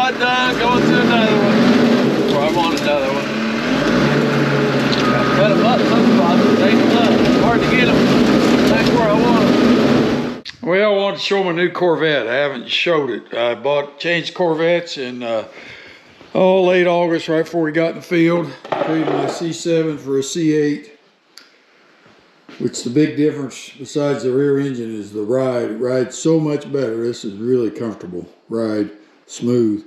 rod done, going to another one. Or I'm on another one. Cut them up some spots, take them up. It's hard to get them back where I want them. Well, I wanted to show my new Corvette. I haven't showed it. I changed Corvettes in late August, right before we got in the field. Traded my C7 for a C8. Which the big difference besides the rear engine is the ride. It rides so much better. This is really comfortable ride, smooth.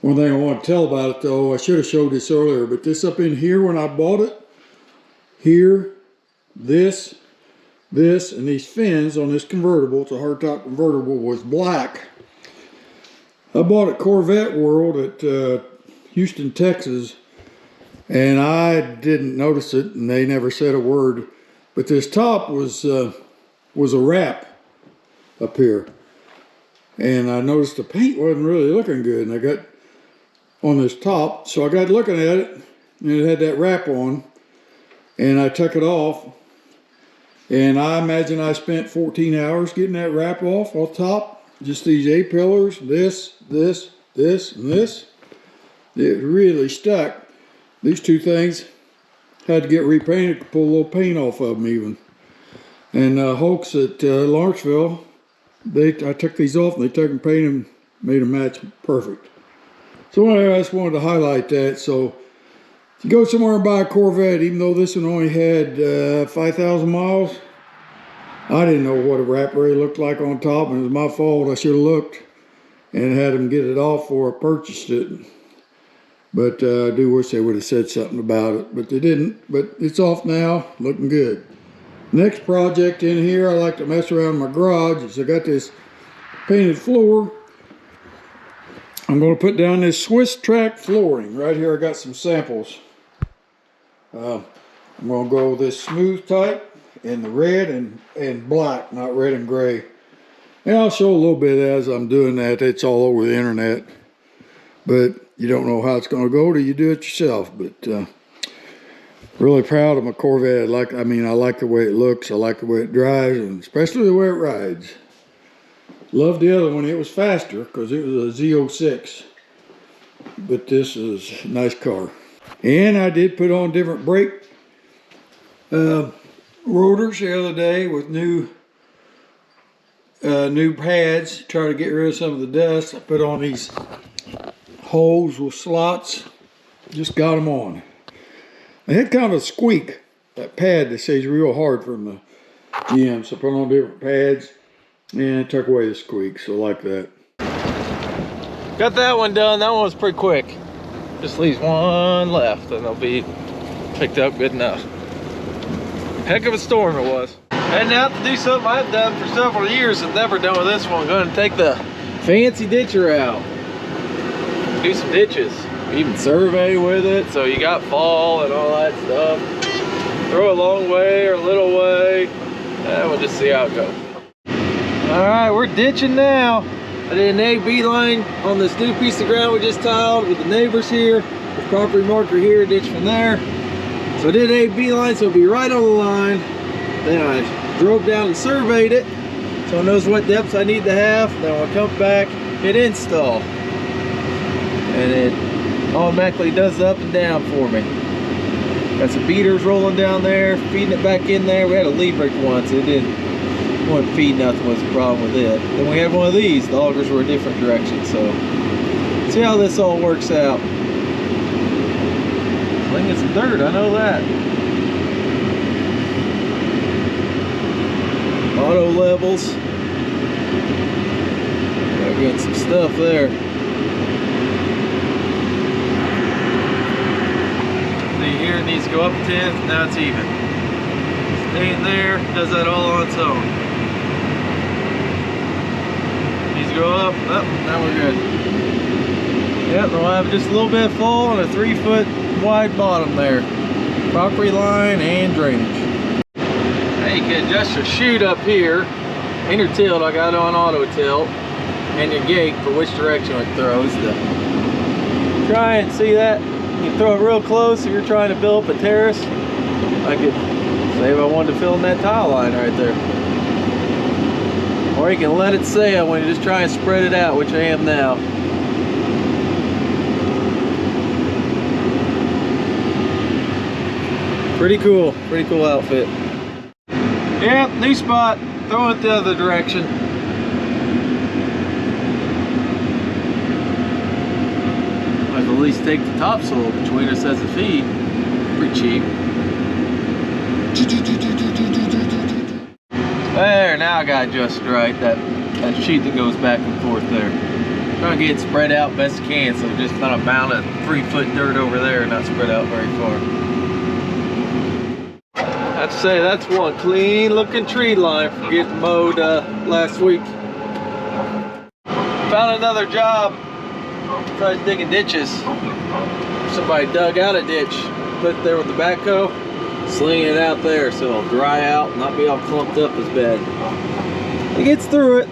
One thing I want to tell about it though, I should have showed this earlier, but this up in here when I bought it, here, this, and these fins on this convertible, it's a hardtop convertible, was black. I bought it Corvette World at Houston, Texas, and I didn't notice it, and they never said a word. But this top was a wrap up here. And I noticed the paint wasn't really looking good. And I got on this top, so I got looking at it, and it had that wrap on. And I took it off. And I imagine I spent 14 hours getting that wrap off top. Just these A-pillars, this, and this. It really stuck. These two things. Had to get repainted to pull a little paint off of them even. And Hulks at Lawrenceville, I took these off and they took and painted them, made them match perfect. So anyway, I just wanted to highlight that. So if you go somewhere and buy a Corvette, even though this one only had 5,000 miles, I didn't know what a wrap really looked like on top, and it was my fault. I should have looked and had them get it off before I purchased it. But I do wish they would have said something about it, but they didn't. But it's off now, looking good. Next project in here, I like to mess around in my garage, is I got this painted floor. I'm going to put down this Swiss track flooring. Right here I got some samples. I'm going to go with this smooth type in the red and black, not red and gray. And I'll show a little bit as I'm doing that. It's all over the internet. But you don't know how it's going to go till you do it yourself. But really proud of my Corvette. I like the way it looks. I like the way it drives, and especially the way it rides. Loved the other one. It was faster because it was a Z06. But this is a nice car. And I did put on different brake rotors the other day with new pads. Try to get rid of some of the dust. I put on these holes with slots, just got them on. They had kind of a squeak, that pad that stays real hard from the GM, so I put on different pads and it took away the squeak, so like that. Got that one done. That one was pretty quick. Just leaves one left and they'll be picked up good enough. Heck of a storm it was. Heading out to do something I've done for several years and never done with this one. Going to take the fancy ditcher out. Do some ditches, even survey with it, so you got fall and all that stuff. Throw a long way or a little way, and we'll just see how it goes. All right, we're ditching now. I did an A-B line on this new piece of ground we just tiled with the neighbors here. The property marker here, ditch from there. So I did an A-B line, so it'll be right on the line. Then I drove down and surveyed it, so it knows what depths I need to have. Then when I come back, hit install. And it automatically does the up and down for me. Got some beaters rolling down there, feeding it back in there. We had a lead brake once, it wouldn't feed nothing was the problem with it. Then we had one of these, the augers were a different direction, so see how this all works out. Slinging some dirt, I know that. Auto levels. I got some stuff there. Here it needs to go up 10th, now it's even. Staying there, does that all on its own. Needs to go up, now we're good. Yep, we'll have just a little bit of fall and a 3-foot wide bottom there. Property line and drainage. Now you can adjust your chute up here. And your tilt, I got on auto tilt. And your gate for which direction it throws. Try and see that. You can throw it real close if you're trying to build up a terrace. I could say if I wanted to fill in that tile line right there. Or you can let it sail when you just try and spread it out, which I am now. Pretty cool outfit. Yep, new spot. Throw it the other direction. Might at least take the topsoil between us as a feed. Pretty cheap. There, now I got it just right. That sheet that goes back and forth there. Trying to get it spread out best I can, so just kind of bound a 3-foot dirt over there and not spread out very far. I have to say, that's one clean looking tree line for getting mowed last week. Found another job. Tried digging ditches. Somebody dug out a ditch, put it there with the backhoe, sling it out there so it'll dry out and not be all clumped up as bad. It gets through it.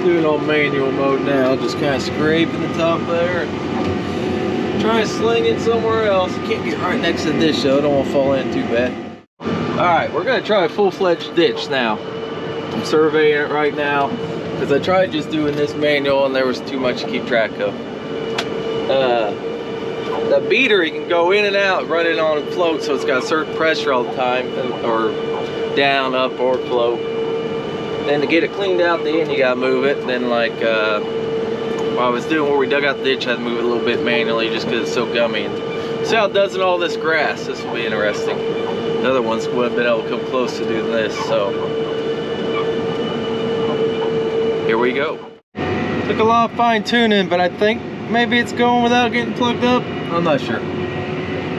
Doing all manual mode now, just kind of scraping the top there and try to sling it somewhere else. You can't get right next to the ditch though, I don't want to fall in too bad. Alright, we're going to try a full-fledged ditch now. I'm surveying it right now because I tried just doing this manual and there was too much to keep track of. The beater, you can go in and out, run it on and float, so it's got a certain pressure all the time, or down, up, or float. Then to get it cleaned out, then you gotta move it. And then like while I was doing where we dug out the ditch, I had to move it a little bit manually just because it's so gummy. And see how it does in all this grass. This will be interesting. The other ones wouldn't have been able to come close to doing this, so here we go. Took a lot of fine tuning, but I think maybe it's going without getting plugged up. I'm not sure.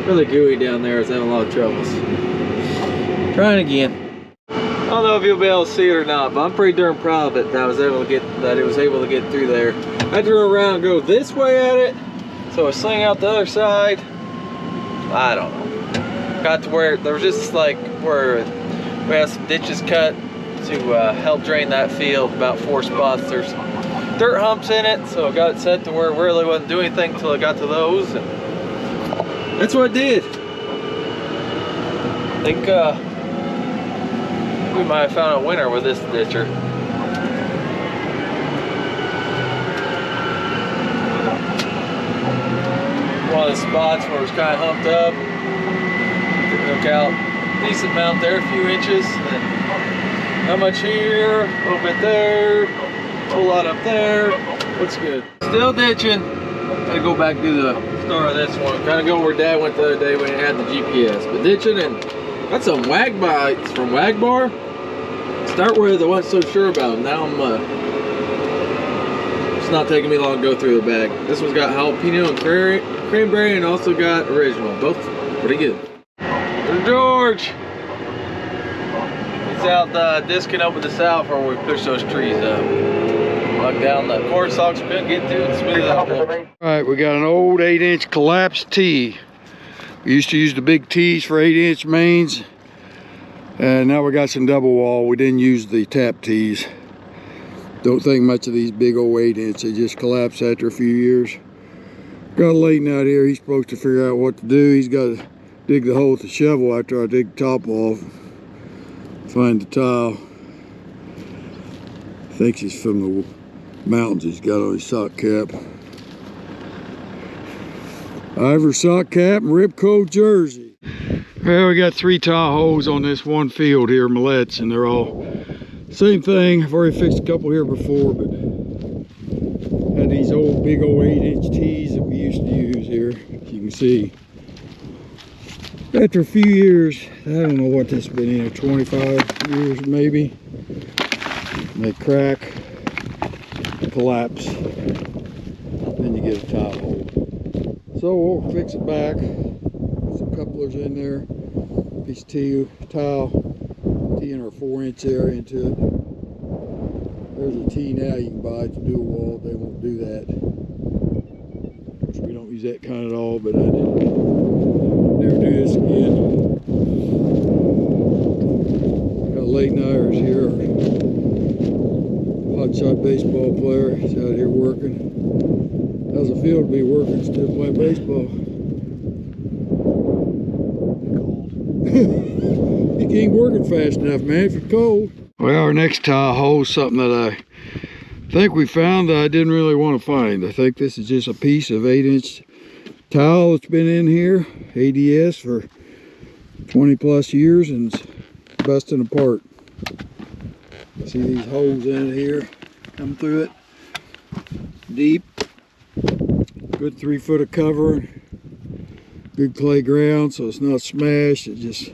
Really gooey down there. It's having a lot of troubles. Trying again. I don't know if you'll be able to see it or not, but I'm pretty darn proud of it that I was able to get through there. I had to run around and go this way at it, so I sling out the other side. I don't know. Got to where there was just like where we have some ditches cut to help drain that field. About 4 spots. There's dirt humps in it, so I got it set to where it really wasn't doing anything until I got to those. And that's what I did. I think we might have found a winner with this ditcher. One of the spots where it was kind of humped up. Took out a decent amount there, a few inches. And not much here, a little bit there, a whole lot up there. Looks good. Still ditching. Gotta go back to the start of this one. Kind of go where Dad went the other day when he had the GPS. But ditching, and got some wag bites from Wag Bar. Start where I wasn't so sure about them. Now I'm it's not taking me long to go through the bag. This one's got jalapeno and cranberry, and also got original. Both pretty good. There's George. He's out disking up with the south where we push those trees up. Knock down the corn stalks we couldn't get to and smooth out. Alright, we got an old 8-inch collapsed tee. We used to use the big tees for 8-inch mains. And now we got some double wall. We didn't use the tap tees. Don't think much of these big old 8-inch. They just collapse after a few years. Got a Layton out here. He's supposed to figure out what to do. He's got to dig the hole with the shovel after I dig the top off. Find the tile. Thinks he's from the mountains he's got on his sock cap. Ivers sock cap and Ribco jersey. Well, we got 3 tile holes on this one field here, mallets, and they're all same thing. I've already fixed a couple here before, but had these old big old 8-inch tees that we used to use here. As you can see, after a few years, I don't know what this has been in, 25 years maybe, and they crack, collapse, then you get a tile hole. So we'll fix it back. Some couplers in there, piece of tile, T-in our 4-inch area into it. There's a T now you can buy to do a wall. They won't do that. Of course, we don't use that kind at all, but I didn't never do this again. Got Layton Ivers here, our hotshot baseball player. He's out here working. How's it feel to be working instead of playing baseball? You ain't working fast enough, man, if you're cold. Well, our next tile hole is something that I think we found that I didn't really want to find. I think this is just a piece of 8-inch towel that's been in here, ADS, for 20 plus years, and it's busting apart. See these holes in it here, come through it, deep, good 3 foot of cover, good clay ground, so it's not smashed, it just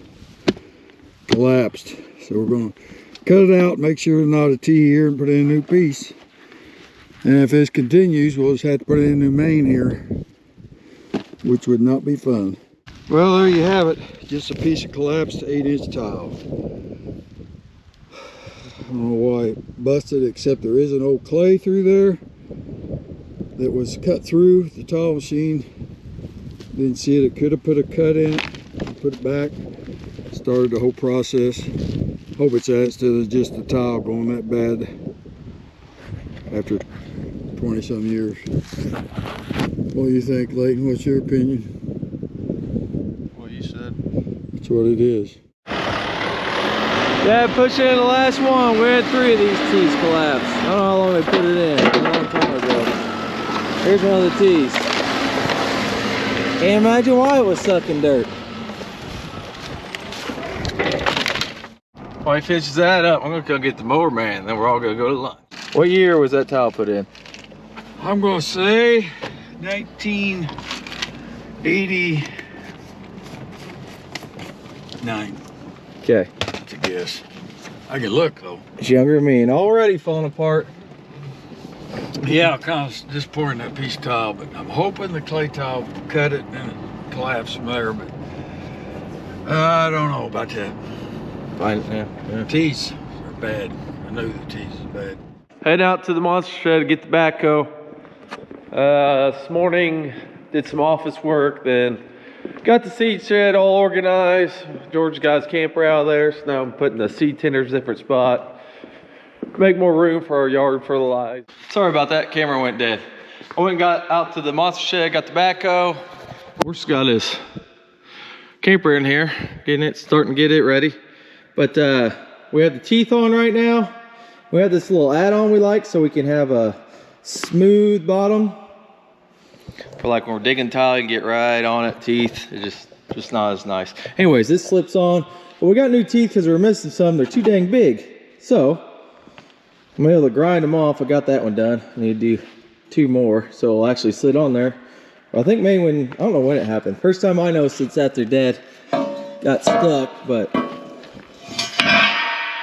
collapsed. So we're going to cut it out, make sure there's not a T here, and put in a new piece. And if this continues, we'll just have to put in a new main here, which would not be fun. Well, there you have it, just a piece of collapsed 8-inch tile. I don't know why it busted, except there is an old clay through there that was cut through the tile machine. Didn't see it. It could have put a cut in it, put it back, started the whole process. Hope it's that instead of just the tile going that bad after 20 some years. What do you think, Leighton? What's your opinion? What you said. That's what it is. Yeah, push in the last one. We had 3 of these T's collapse. I don't know how long they put it in. A long time ago. Here's one of the T's. Can't imagine why it was sucking dirt. While he finishes that up, I'm gonna go get the mower man, then we're all gonna go to lunch. What year was that tile put in? I'm gonna say 1989. Okay. That's a guess. I can look though. It's younger than me and already falling apart. Yeah, kind of disappointing that piece of tile, but I'm hoping the clay tile cut it and it collapsed from there, but I don't know about that. Fine, yeah. Tees are bad. I know the tees is bad. Head out to the monster shed to get the backhoe. This morning did some office work, then got the seed shed all organized. George got his camper out of there, so now I'm putting the seed tenders in a different spot. Make more room for our yard for the lights. Sorry about that, camera went dead. I went and got out to the monster shed, got the backhoe. Horse got his camper in here, starting to get it ready. But we have the teeth on right now. We have this little add-on we like so we can have a smooth bottom. For like when we're digging tile, you can get right on it, teeth. It's just not as nice. Anyways, this slips on. But we got new teeth because we're missing some. They're too dang big. So I'm able to grind them off. I got that one done. I need to do 2 more. So it'll actually sit on there. I think maybe when, I don't know when it happened. First time I noticed it's after Dad got stuck, but I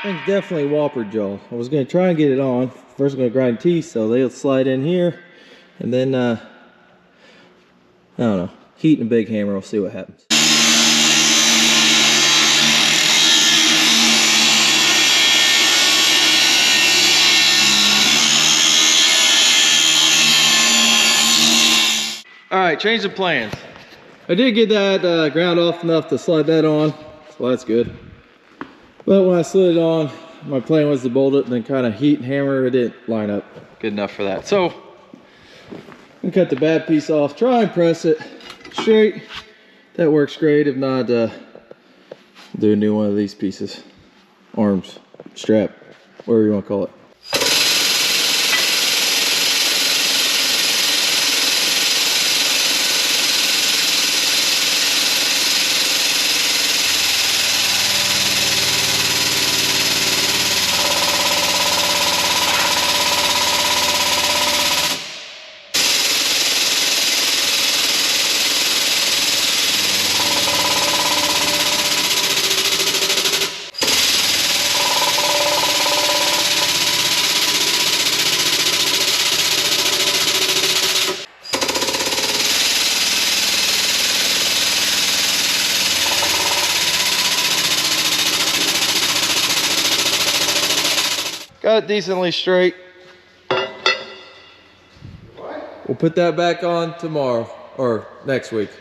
think definitely whopper jaw. I was going to try and get it on. First I'm going to grind teeth so they'll slide in here. And then, I don't know, heat and a big hammer, we'll see what happens. All right, change the plans. I did get that ground off enough to slide that on, so that's good. But when I slid it on, my plan was to bolt it and then kind of heat and hammer. It didn't line up good enough for that. So, I'm gonna cut the bad piece off, try and press it straight. That works great. If not, do a new one of these pieces. Arms, strap, whatever you want to call it. Got it decently straight. We'll put that back on tomorrow or next week.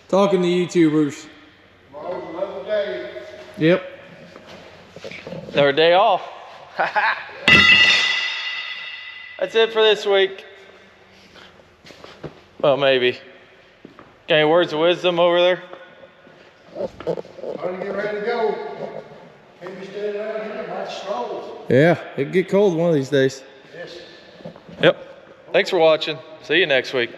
Talking to YouTubers. Tomorrow's another day. Yep. Our day off. That's it for this week. Well, maybe. Any words of wisdom over there? Time to get ready to go. Can't be standing out here like straws. Yeah, it'll get cold one of these days. Yes. Thanks for watching. See you next week.